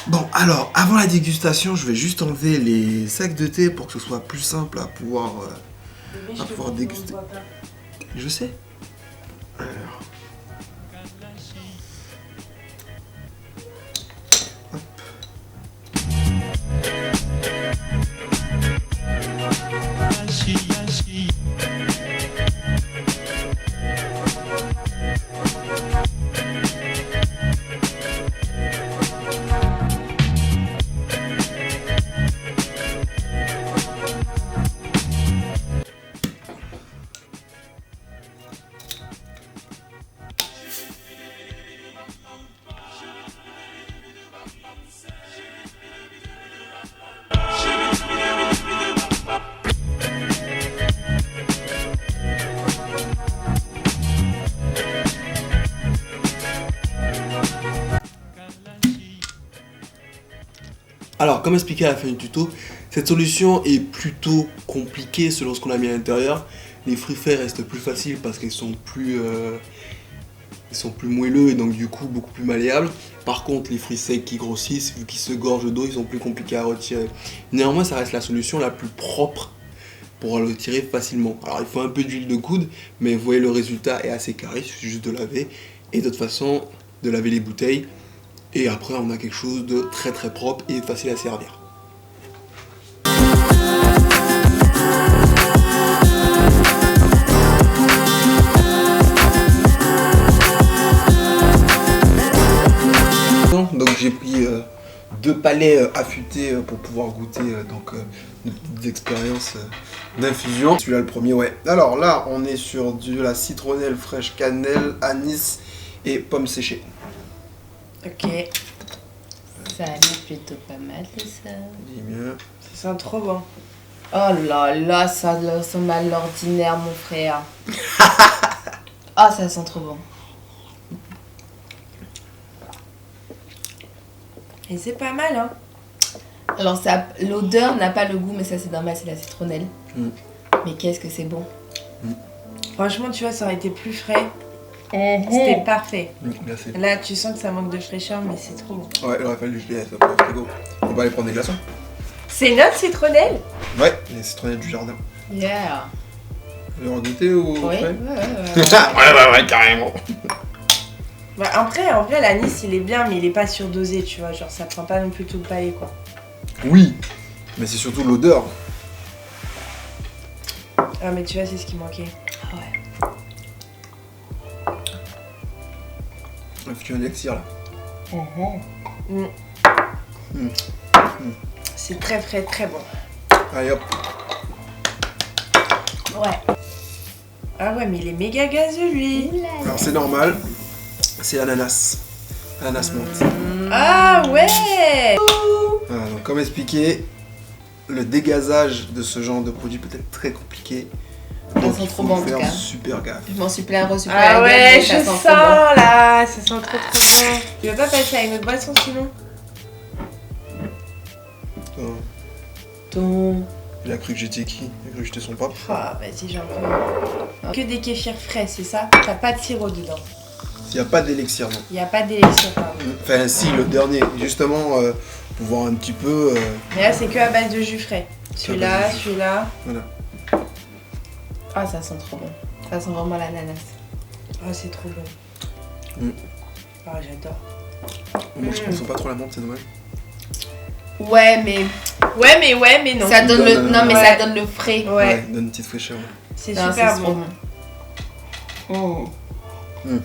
Bon, alors, avant la dégustation, je vais juste enlever les sacs de thé pour que ce soit plus simple à pouvoir déguster. Je sais. Alors. Hop. Alors, comme expliqué à la fin du tuto, cette solution est plutôt compliquée selon ce qu'on a mis à l'intérieur. Les fruits frais restent plus faciles parce qu'ils sont plus moelleux et donc du coup beaucoup plus malléables. Par contre, les fruits secs qui grossissent, vu qu'ils se gorgent d'eau, ils sont plus compliqués à retirer. Néanmoins, ça reste la solution la plus propre pour le tirer facilement. Alors, il faut un peu d'huile de coude, mais vous voyez le résultat est assez carré, il suffit juste de laver. Et de toute façon, de laver les bouteilles. Et après, on a quelque chose de très très propre et facile à servir. Donc j'ai pris 2 palets affûtés pour pouvoir goûter nos petites expériences d'infusion. Celui-là le premier, ouais. Alors là, on est sur de la citronnelle fraîche, cannelle, anis et pommes séchées. Ok. Ça a l'air plutôt pas mal tout ça. Dis mieux. Ça sent trop bon. Oh là là, ça ressemble à l'ordinaire mon frère. Ah, ça sent trop bon. Et c'est pas mal, hein. Alors ça, l'odeur n'a pas le goût, mais ça c'est normal, c'est la citronnelle. Mais qu'est-ce que c'est bon. Franchement, tu vois, ça aurait été plus frais. C'était parfait. Merci. Là, tu sens que ça manque de fraîcheur, mais c'est trop bon. Ouais, il aurait fallu que je les laisse après au frigo. On va aller prendre des glaçons. C'est notre citronnelle? Ouais, les citronnettes du jardin. Yeah. Vous voulez en goûter ou Oui, frais ouais, carrément. Bah, après, en vrai, l'anis, il est bien, mais il est pas surdosé, tu vois. Genre, ça prend pas non plus tout le palais, quoi. Oui, mais c'est surtout l'odeur. Ah, mais tu vois, c'est ce qui manquait. Ouais. Tu as un elixir là. C'est très frais, très bon. Allez hop. Ouais. Ah ouais, mais il est méga gazeux, lui. Alors c'est normal, c'est ananas. Ananas menthe. Ah ouais. Voilà, donc comme expliqué, le dégazage de ce genre de produit peut être très compliqué. Donc sent il trop faut bon, en tout faire cas. super gaffe. Je m'en suis plein reçu plein Ah la gueule, ouais, mais je ça sent sens trop bon. là. Ça sent trop bon. Tu veux pas passer à une autre boisson, sinon? Il a cru que j'étais qui? Il a cru que j'étais son papa. Ah, vas-y, j'en prends. Que des kéfirs frais, c'est ça? T'as pas de sirop dedans. Il n'y a pas d'élixir, non. Il n'y a pas d'élixir, pardon. Enfin si, le dernier, justement, pour voir un petit peu... Mais là, c'est que à base de jus frais. Celui-là, jus. celui-là. Voilà. Ah, ça sent trop bon. Ça sent vraiment l'ananas. Ah, c'est trop bon. Ah, j'adore. Moi, je consomme pas trop la menthe, c'est dommage. Ouais, mais Ouais, mais non. ça donne le donne, non, mais ouais. ça donne le frais. Ouais, Donne une petite fraîcheur. Ouais. c'est Non, super c'est bon. trop bon.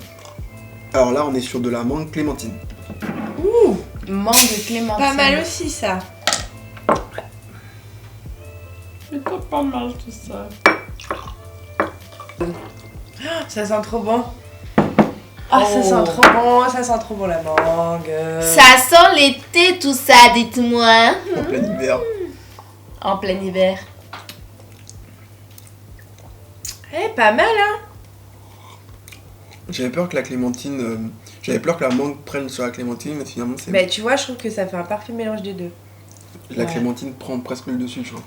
Alors là, on est sur de la mangue clémentine. Ouh, Mangue clémentine. pas mal aussi, ça. C'est pas mal tout ça. Ça sent trop bon. Ah, ça sent trop bon, ça sent trop bon la mangue. Ça sent l'été tout ça, dites-moi. En plein hiver. En plein hiver. Eh, pas mal, hein. J'avais peur que la clémentine... J'avais peur que la mangue prenne sur la clémentine, mais finalement c'est... Bah, tu vois, je trouve que ça fait un parfait mélange des deux. La Ouais. clémentine prend presque le dessus, je crois.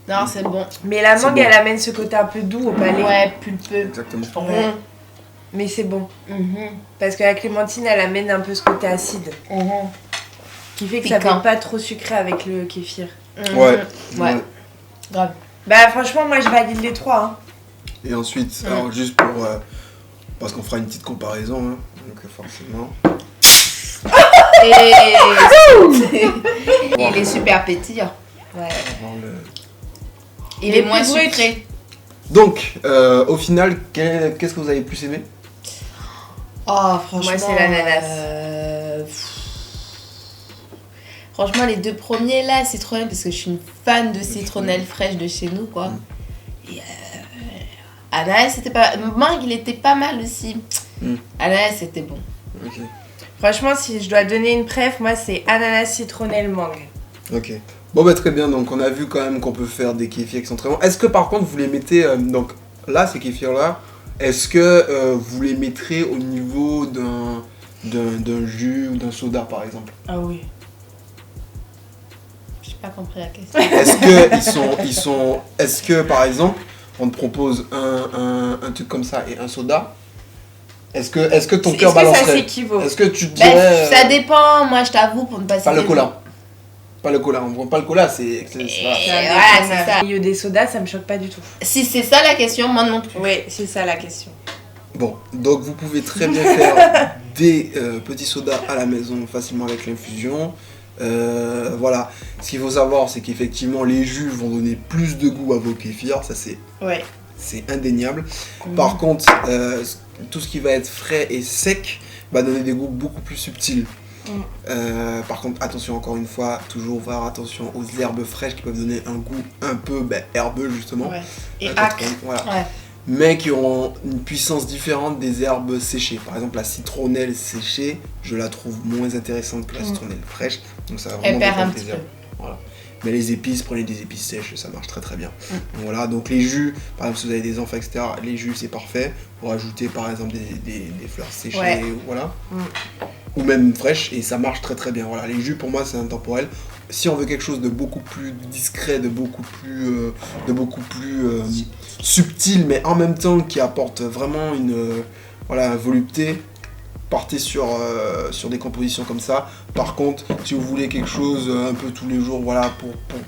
Non, c'est bon. Mais la C'est mangue, bon. elle amène ce côté un peu doux au palais. Ouais, pulpeux. Exactement. Ouais. Mais c'est bon. Mhm. Parce que la clémentine, elle amène un peu ce côté acide. qui fait que ça Piquant. fait pas trop sucré avec le kéfir. Ouais. Ouais. Grave. Bah franchement, moi je valide les 3. Hein. Et ensuite, alors juste pour... parce qu'on fera une petite comparaison, hein, donc forcément... Il est super pétillant. Ouais. on va voir le- Il est plus moins brut. sucré. Donc, au final, qu'est-ce que vous avez plus aimé? Oh, franchement. Moi, c'est l'ananas. Franchement, les deux premiers là, citronnelle, parce que je suis une fan de citronnelle fraîche de chez nous, quoi. Et ananas, c'était pas. Mangue, il était pas mal aussi. Ananas, c'était bon. Ok. Franchement, si je dois donner une préf, moi c'est ananas, citronnelle, mangue. Ok. Bon bah très bien, donc on a vu quand même qu'on peut faire des kéfirs qui sont très bons. Est-ce que par contre vous les mettez, donc là ces kéfirs là, est-ce que vous les mettrez au niveau d'un jus ou d'un soda par exemple? Ah oui. J'ai pas compris la question. Est-ce que est-ce que par exemple on te propose un truc comme ça et un soda? Est-ce que ton cœur Est-ce que ça balancerait? s'équivaut? Est-ce que tu te dirais... Ça dépend, moi je t'avoue, pour ne pas Pas le citer- cola. Pas le cola, on prend pas le cola, c'est voilà. Voilà, c'est ça. Au milieu des sodas, ça me choque pas du tout. Si c'est ça la question, moi non plus. Oui, c'est ça la question. Bon, donc vous pouvez très bien faire des petits sodas à la maison facilement avec l'infusion. Voilà, ce qu'il faut savoir, c'est qu'effectivement les jus vont donner plus de goût à vos kéfirs, ça Ouais. c'est indéniable. Par contre, tout ce qui va être frais et sec va donner des goûts beaucoup plus subtils. Par contre, attention encore une fois, toujours faire attention aux herbes fraîches qui peuvent donner un goût un peu herbeux justement. Ouais. Et Quand acre. voilà. Ouais. Mais qui auront une puissance différente des herbes séchées. Par exemple, la citronnelle séchée, je la trouve moins intéressante que la citronnelle fraîche. Donc ça va vraiment Elle perd dépendre un des petit herbes. peu. Voilà. Mais les épices, prenez des épices sèches, ça marche très très bien. Donc voilà, donc les jus, par exemple si vous avez des enfants, etc., les jus c'est parfait. Pour ajouter par exemple des fleurs séchées, Ouais. voilà. Ou même fraîches, et ça marche très très bien. Voilà, les jus pour moi c'est intemporel. Si on veut quelque chose de beaucoup plus discret, de beaucoup plus subtil, mais en même temps qui apporte vraiment une volupté, partez sur des compositions comme ça. Par contre, si vous voulez quelque chose un peu tous les jours, voilà,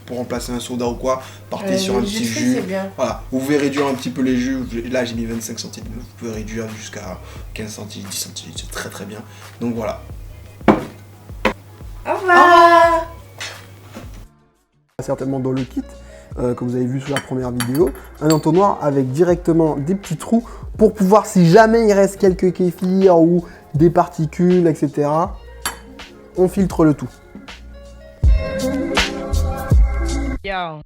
pour remplacer un soda ou quoi, partez sur un Le petit jus de fruits, jus. c'est bien. Voilà, vous pouvez réduire un petit peu les jus. Là, j'ai mis 25 centilitres, mais vous pouvez réduire jusqu'à 15 centilitres, 10 centilitres, c'est très très bien. Donc voilà. Au revoir. Certainement dans le kit, comme vous avez vu sur la première vidéo, un entonnoir avec directement des petits trous pour pouvoir, si jamais il reste quelques kéfirs ou des particules, etc., on filtre le tout. Yo.